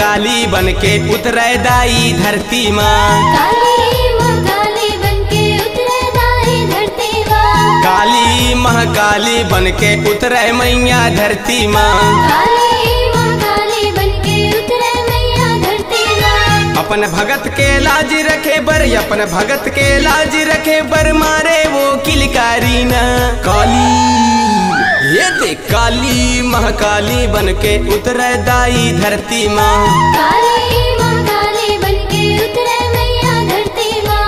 महाकाली बनके उतरे दाई धरती माँ। काली महाकाली बनके उतरे दाई धरती माँ। काली महाकाली बनके उतरे मैया धरती माँ। काली महाकाली बनके उतरे मैया धरती माँ। अपन भगत के लाज रखे बर, अपन भगत के लाज रखे बर, मारे वो किलकारी न काली। ये देख काली महाकाली बनके उतरे दाई धरती माँ। काली महाकाली बनके उतरे मैया धरती माँ।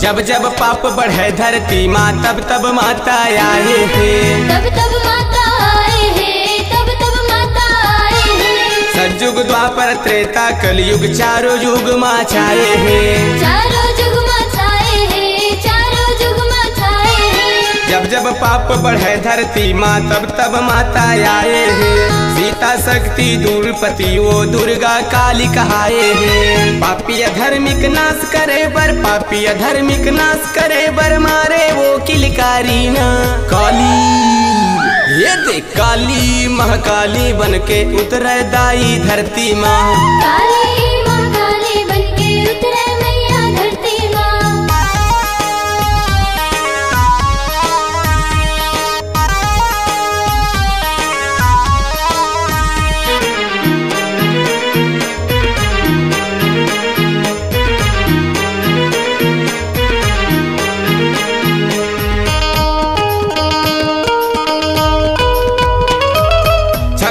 जब जब पाप बढ़े धरती माँ, तब तब माता आए हैं। तब तब माता आए हैं, तब तब माता आए हैं। सतयुग द्वापर त्रेता कलयुग चारों युग माँ छाए हैं। चारों युग माँ छाए हैं, चारों युग माँ छाए हैं। जब जब पाप बढ़े धरती माँ, तब तब माता आए हैं। सीता शक्ति दूरपति वो दुर्गा काली कहाए हैं। पापी अधर्मिक नाश करे बर, पापी अधर्मिक नाश करे बर, मारे वो किलकारी न काली। ये देख काली महाकाली बनके उतरे दाई धरती माँ। काली महाकाली बनके उतरे मैया धरती माँ।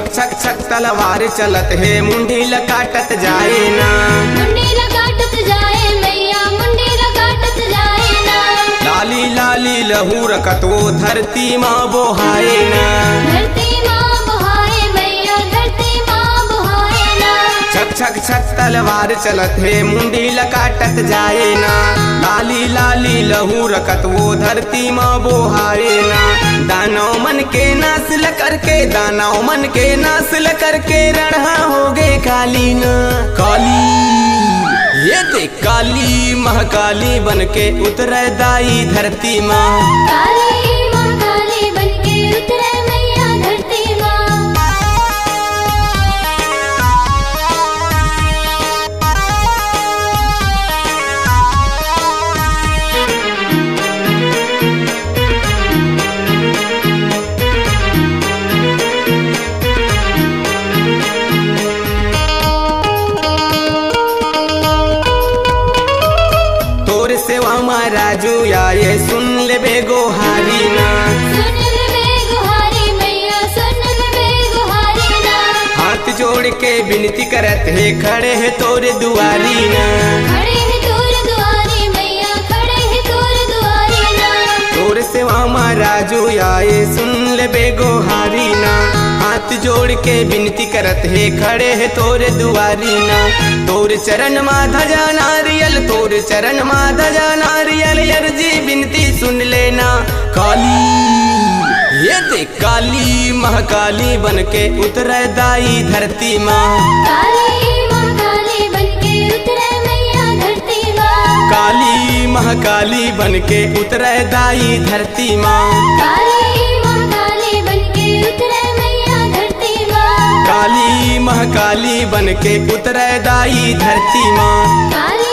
छक छक तलवार चलत है, मुंडी लकाटत जाए ना। मुंडी लगाटत जाए मैया, मुंडी लगाटत जाए ना। लाली लाली लहू रकत वो धरती माँ बोहाए ना। धरती माँ बुहाए मैया, धरती माँ बुहाए ना। छक छक छक तलवार चलत है, मुंडी लकाटत जाए ना। लाली लाली लहू रकत वो धरती माँ बोहाए ना। दानव मन के नासल करके, दानव मन के नासल करके, रणहा हो गए काली न काली। ये देख काली महाकाली बनके उतरे दाई धरती माँ। काली महाकाली बनके उतरे मैया धरती माँ। राजू आए सुन ले बेगोहारी ना। सुन ले बेगोहारी मैया, सुन ले बेगोहारी ना। हाथ जोड़ के विनती करत है, खड़े है तोरे दुआरी ना। खड़े है तोरे दुआरी मैया, खड़े है तोरे दुआरी ना। तोर सेवा माँ राजू आए सुन ले बेगोहारी ना। हाथ जोड़ के विनती करत है, खड़े है तोरे दुआरी ना। तोर चरण माँ धजा नारियल, तोर चरण माँ धजा नारियल, अर्जी विनती सुन लेना काली। ये देख काली महाकाली बनके उतरे दाई धरती माँ। काली महाकाली बनके उतरे मैया धरती माँ। काली महाकाली बनके उतरे दाई धरती माँ। काली महाकाली बनके उतरे मैया धरती माँ। काली महाकाली बनके उतरे दाई धरती माँ। काली